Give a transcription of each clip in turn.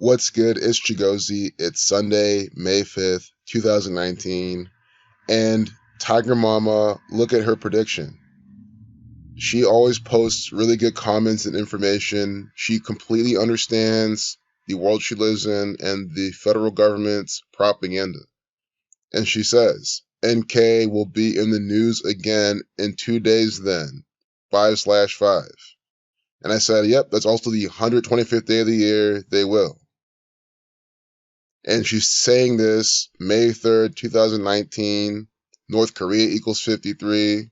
What's good? It's Chigozi. It's Sunday, May 5th, 2019. And Tiger Mama, look at her prediction. She always posts really good comments and information. She completely understands the world she lives in and the federal government's propaganda. And she says, NK will be in the news again in 2 days then, 5/5. And I said, yep, that's also the 125th day of the year. They will. And she's saying this May 3rd, 2019, North Korea equals 53.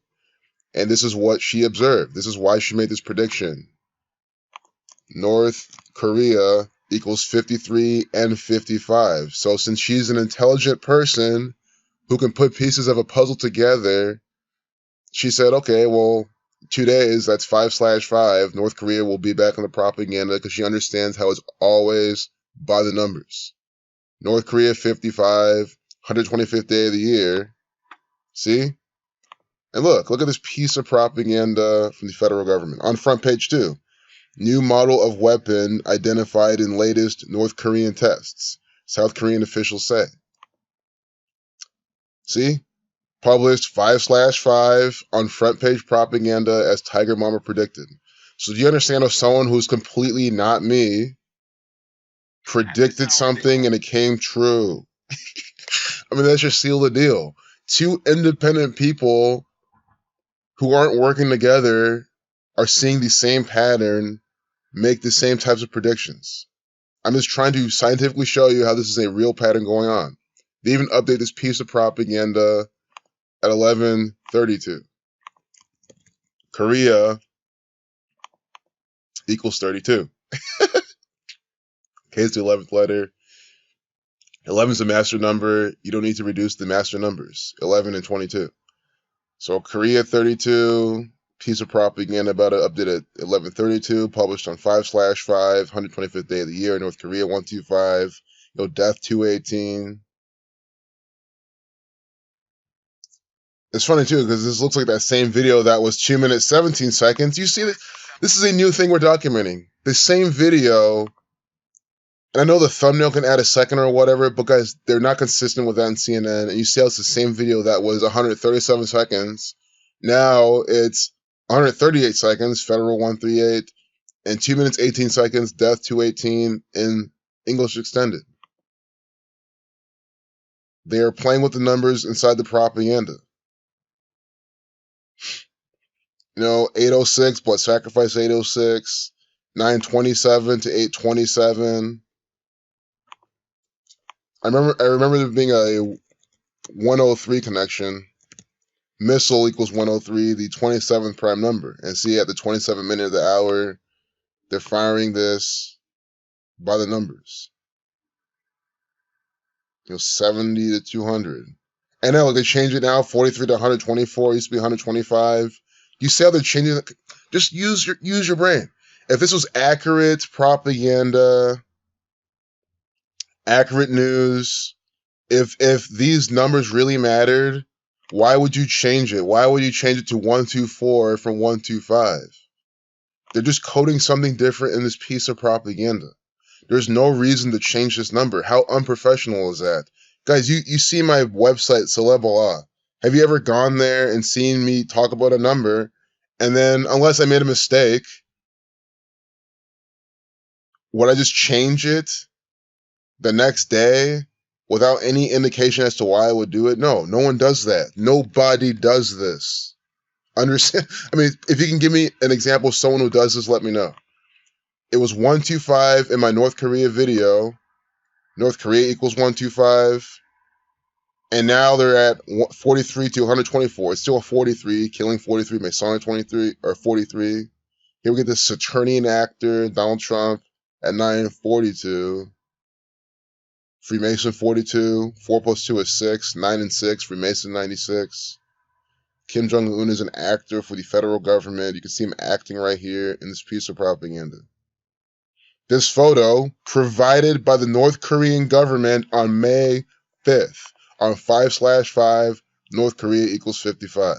And this is what she observed. This is why she made this prediction. North Korea equals 53 and 55. So since she's an intelligent person who can put pieces of a puzzle together, she said, okay, well, 2 days, that's 5/5. North Korea will be back on the propaganda because she understands how it's always by the numbers. North Korea 55, 125th day of the year. See? And look at this piece of propaganda from the federal government. On front page 2, new model of weapon identified in latest North Korean tests, South Korean officials say. See? Published 5/5 on front page propaganda as Tiger Mama predicted. So do you understand if someone who's completely not me predicted something and it came true? I mean, that just sealed the deal. Two independent people who aren't working together are seeing the same pattern, make the same types of predictions. I'm just trying to scientifically show you how this is a real pattern going on. They even update this piece of propaganda at 11:32. Korea equals 32. Okay, it's the 11th letter. 11 is a master number. You don't need to reduce the master numbers, 11 and 22. So Korea 32, piece of propaganda about it, updated at 11:32, published on 5/5, 125th day of the year, North Korea 125, death 218. It's funny too, because this looks like that same video that was 2 minutes, 17 seconds. You see that this is a new thing we're documenting. The same video, and I know the thumbnail can add a second or whatever, but guys, they're not consistent with that in CNN. And you see how it's the same video that was 137 seconds. Now it's 138 seconds, federal 138, and 2 minutes, 18 seconds, death 218 in English extended. They are playing with the numbers inside the propaganda. 806, blood sacrifice 806, 927 to 827. I remember there being a 103 connection. Missile equals 103, the 27th prime number. And see, at the 27th minute of the hour, they're firing this by the numbers. 70 to 200. And now they change it now, 43 to 124. It used to be 125. You see how they're changing it? Just use your brain. If this was accurate propaganda, accurate news, if these numbers really mattered, why would you change it? Why would you change it to 124 from 125? They're just coding something different in this piece of propaganda. There's no reason to change this number. How unprofessional is that? Guys, you see my website, Celeb. Have you ever gone there and seen me talk about a number, and then, unless I made a mistake, would I just change it the next day without any indication as to why I would do it? No one does that. Nobody does this. Understand? I mean, if you can give me an example of someone who does this, let me know. It was 125 in my North Korea video. North Korea equals 125. And now they're at 43 to 124. It's still a 43, killing 43, Masonic 23, or 43. Here we get this Saturnian actor, Donald Trump, at 942. Freemason 42, 4 plus 2 is 6, 9 and 6, Freemason 96. Kim Jong-un is an actor for the federal government. You can see him acting right here in this piece of propaganda. This photo, provided by the North Korean government on May 5th, on 5/5, North Korea equals 55.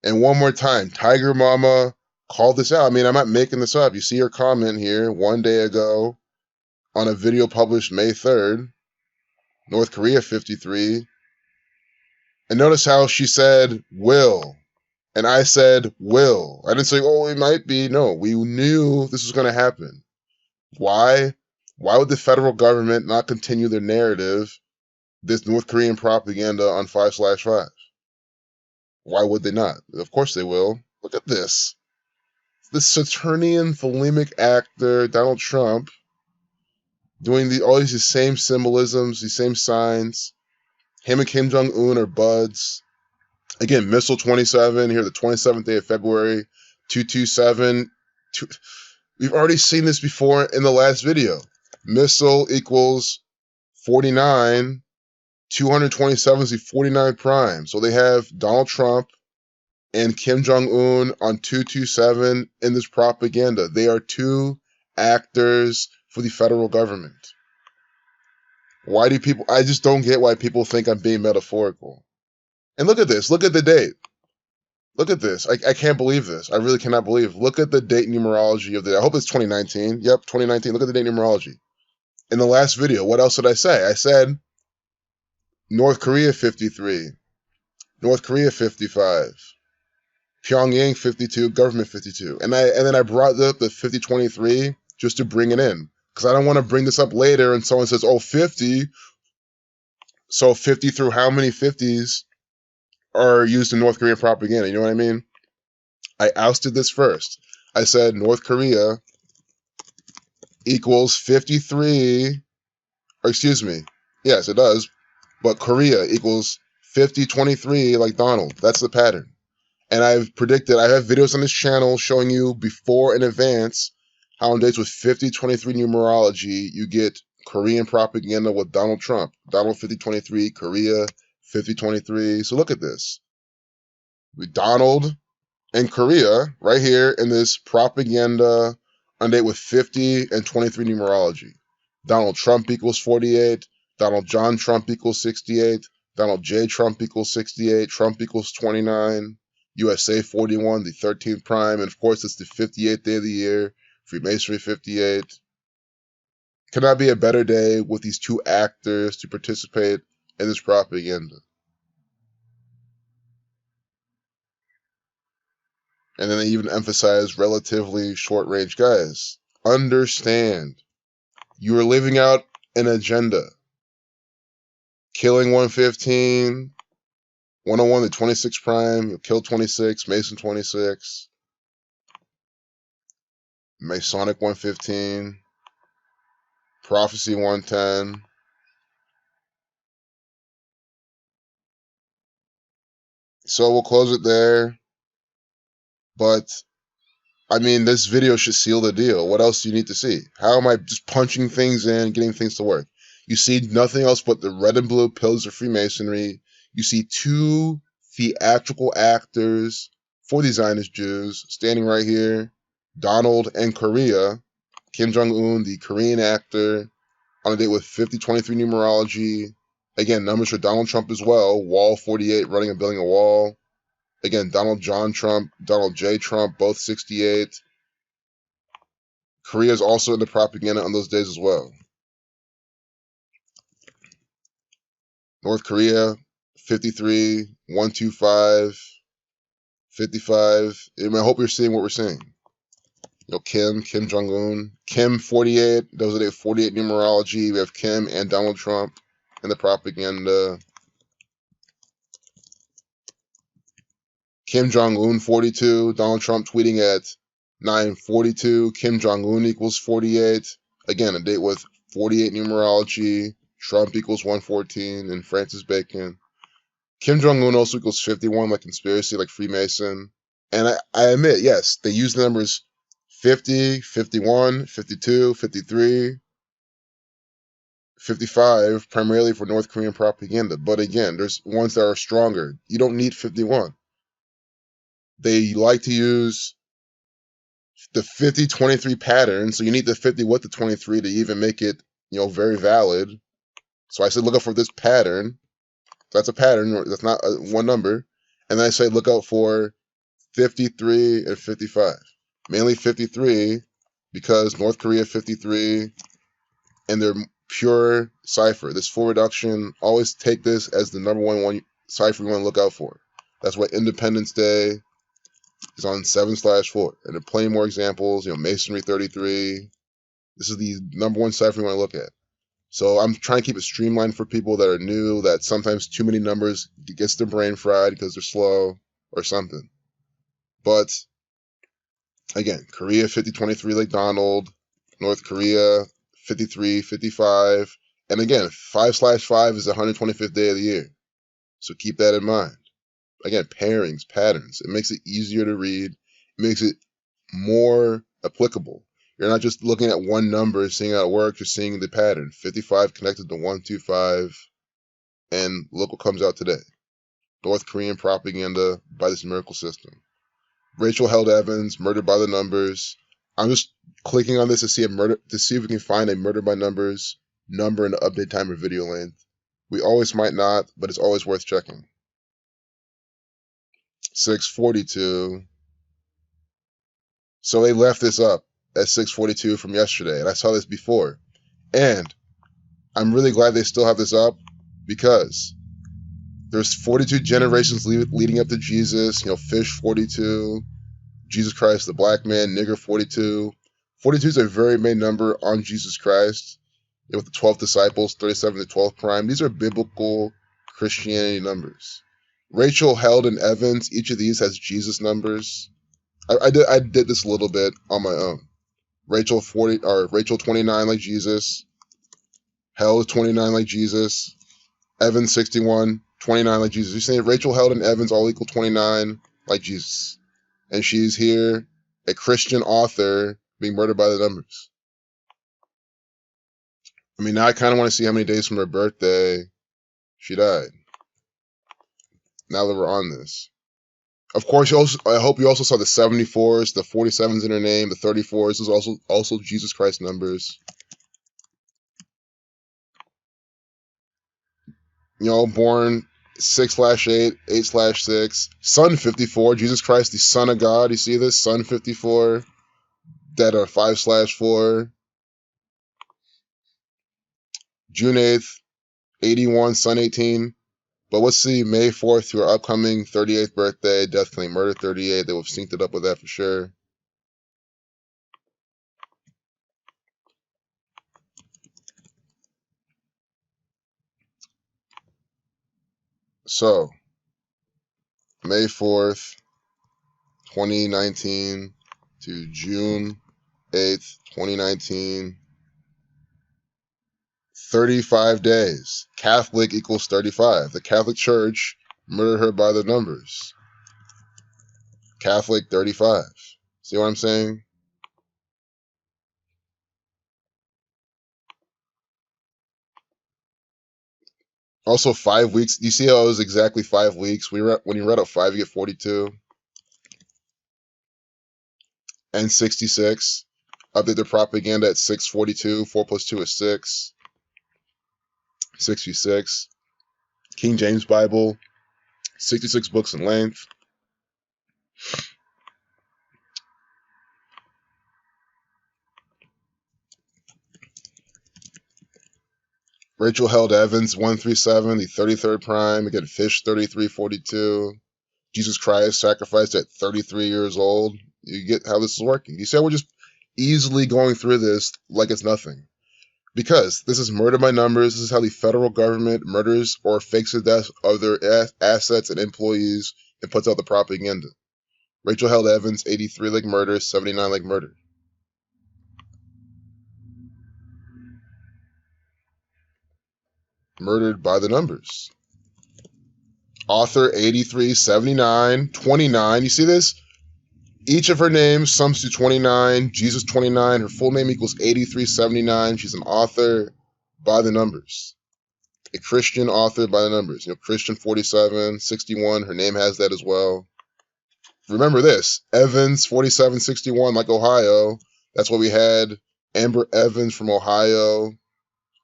And one more time, Tiger Mama called this out. I mean, I'm not making this up. You see her comment here 1 day ago on a video published May 3rd, North Korea 53. And notice how she said, will. And I said, will. I didn't say, oh, it might be. No, we knew this was going to happen. Why? Why would the federal government not continue their narrative, this North Korean propaganda on 5/5? Why would they not? Of course they will. Look at this. This Saturnian thelemic actor, Donald Trump, doing all these same symbolisms, these same signs. Him and Kim Jong-un are buds. Again, Missile 27, here the 27th day of February, 227. We've already seen this before in the last video. Missile equals 49. 227 is the 49 prime. So they have Donald Trump and Kim Jong-un on 227 in this propaganda. They are two actors for the federal government. Why do people, I just don't get why people think I'm being metaphorical. And look at this, look at the date. Look at this, I can't believe this. I really cannot believe. Look at the date numerology of the, I hope it's 2019. Yep, 2019, look at the date numerology. In the last video, what else did I say? I said, North Korea 53, North Korea 55, Pyongyang 52, government 52. And then I brought up the 5023 just to bring it in. Because I don't want to bring this up later and someone says, oh, 50. So 50 through how many 50s are used in North Korean propaganda? You know what I mean? I ousted this first. I said North Korea equals 53, or excuse me. Yes, it does. But Korea equals 5023 like Donald. That's the pattern. And I've predicted, I have videos on this channel showing you before in advance how on dates with 5023 numerology, you get Korean propaganda with Donald Trump. Donald 5023, Korea 5023. So look at this. Donald and Korea right here in this propaganda on date with 50 and 23 numerology. Donald Trump equals 48. Donald John Trump equals 68. Donald J. Trump equals 68. Trump equals 29. USA 41, the 13th prime. And of course, it's the 58th day of the year. Freemasonry 58. Cannot be a better day with these two actors to participate in this propaganda. And then they even emphasize relatively short-range guys. Understand, you are living out an agenda. Killing 115, 101, the 26 prime, you'll kill 26, Mason 26, Masonic 115, Prophecy 110. So we'll close it there. But, I mean, this video should seal the deal. What else do you need to see? How am I just punching things in, getting things to work? You see nothing else but the red and blue pillars of Freemasonry. You see two theatrical actors for the Zionist Jews standing right here. Donald and Korea. Kim Jong-un, the Korean actor, on a date with 5023 numerology. Again, numbers for Donald Trump as well. Wall 48, running and building a wall. Again, Donald John Trump, Donald J. Trump, both 68. Korea is also in the propaganda on those days as well. North Korea, 53, 125, 55. I hope you're seeing what we're seeing. You know, Kim Jong-un, Kim 48. Those are the 48 numerology. We have Kim and Donald Trump in the propaganda. Kim Jong-un 42, Donald Trump tweeting at 9:42, Kim Jong-un equals 48. Again, a date with 48 numerology, Trump equals 114, and Francis Bacon. Kim Jong-un also equals 51, like conspiracy, like Freemason. And I admit, yes, they use the numbers 50, 51, 52, 53, 55, primarily for North Korean propaganda. But again, there's ones that are stronger. You don't need 51. They like to use the 50-23 pattern, so you need the 50 with the 23 to even make it, very valid. So I said look out for this pattern. That's a pattern. That's not one number. And then I say look out for 53 and 55. mainly 53, because North Korea 53, and their pure cipher. This full reduction, always take this as the number one cipher you want to look out for. That's why Independence Day is on 7/4. And there are plenty more examples, Masonry 33. This is the number one cipher you want to look at. So I'm trying to keep it streamlined for people that are new, that sometimes too many numbers gets their brain fried because they're slow or something. But again, Korea 5023 like Donald, North Korea 53, 55. And again, 5/5 is the 125th day of the year. So keep that in mind. Again, pairings, patterns. It makes it easier to read. It makes it more applicable. You're not just looking at one number, seeing how it works, you're seeing the pattern. 55 connected to 125. And look what comes out today. North Korean propaganda by this miracle system. Rachel Held Evans, murdered by the numbers. I'm just clicking on this to see if we can find a murder by numbers number in the update time or video length. We always might not, but it's always worth checking. 642. So they left this up at 642 from yesterday, and I saw this before. And I'm really glad they still have this up, because there's 42 generations leading up to Jesus. Fish 42, Jesus Christ, the black man, nigger 42. 42 is a very main number on Jesus Christ. With the 12 disciples, 37 to 12 prime. These are biblical Christianity numbers. Rachel, Held, and Evans, each of these has Jesus numbers. I did this a little bit on my own. Rachel 29 like Jesus. Held 29 like Jesus. Evans 61, 29 like Jesus. You're saying Rachel, Held, and Evans all equal 29 like Jesus. And she's here, a Christian author, being murdered by the numbers. Now I kind of want to see how many days from her birthday she died. Now that we're on this. Of course, I hope you also saw the 74s, the 47s in her name, the 34s. Those are also Jesus Christ numbers. Born 6/8, 8/6. Son 54, Jesus Christ, the Son of God. You see this? Son 54. That are 5/4. June 8th, 81, Son 18. But let's see, May 4th to her upcoming 38th birthday, Death Claim Murder 38. They will have synced it up with that for sure. So, May 4th, 2019 to June 8th, 2019. 35 days. Catholic equals 35. The Catholic Church murdered her by the numbers. Catholic 35. See what I'm saying? Also 5 weeks. You see how it was exactly 5 weeks? When you read up 5, you get 42. And 66. Update their propaganda at 642. 4 plus 2 is 6. 66. King James Bible. 66 books in length. Rachel Held Evans, 137, the 33rd prime. Again, Fish 3342. Jesus Christ sacrificed at 33 years old. You get how this is working. You see how we're just easily going through this like it's nothing. Because this is murder by numbers. This is how the federal government murders or fakes the death of their assets and employees and puts out the propaganda. Rachel Held Evans, 83 like murder, 79 like murder. Murdered by the numbers. Author 83, 79, 29. You see this? Each of her names sums to 29. Jesus 29. Her full name equals 83, 79. She's an author by the numbers. A Christian author by the numbers. Christian 47, 61. Her name has that as well. Remember this. Evans 47, 61, like Ohio. That's why we had Amber Evans from Ohio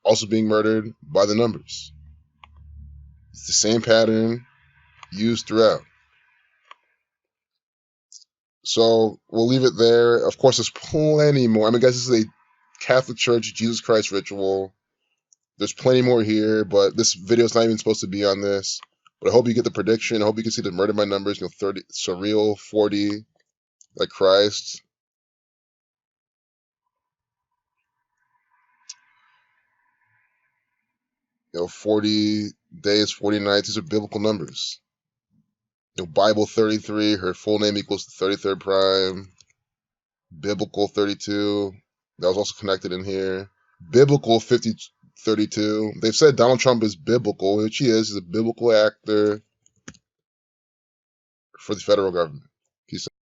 also being murdered by the numbers. It's the same pattern used throughout. So we'll leave it there. Of course, there's plenty more. I mean, guys, this is a Catholic Church Jesus Christ ritual. There's plenty more here, but this video is not even supposed to be on this. But I hope you get the prediction. I hope you can see the murder by numbers. 30 surreal, 40 like Christ. 40 days, 40 nights. These are biblical numbers. Bible 33. Her full name equals the 33rd prime. Biblical 32. That was also connected in here. Biblical 32. They've said Donald Trump is biblical, which he is. He's a biblical actor for the federal government. Peace out.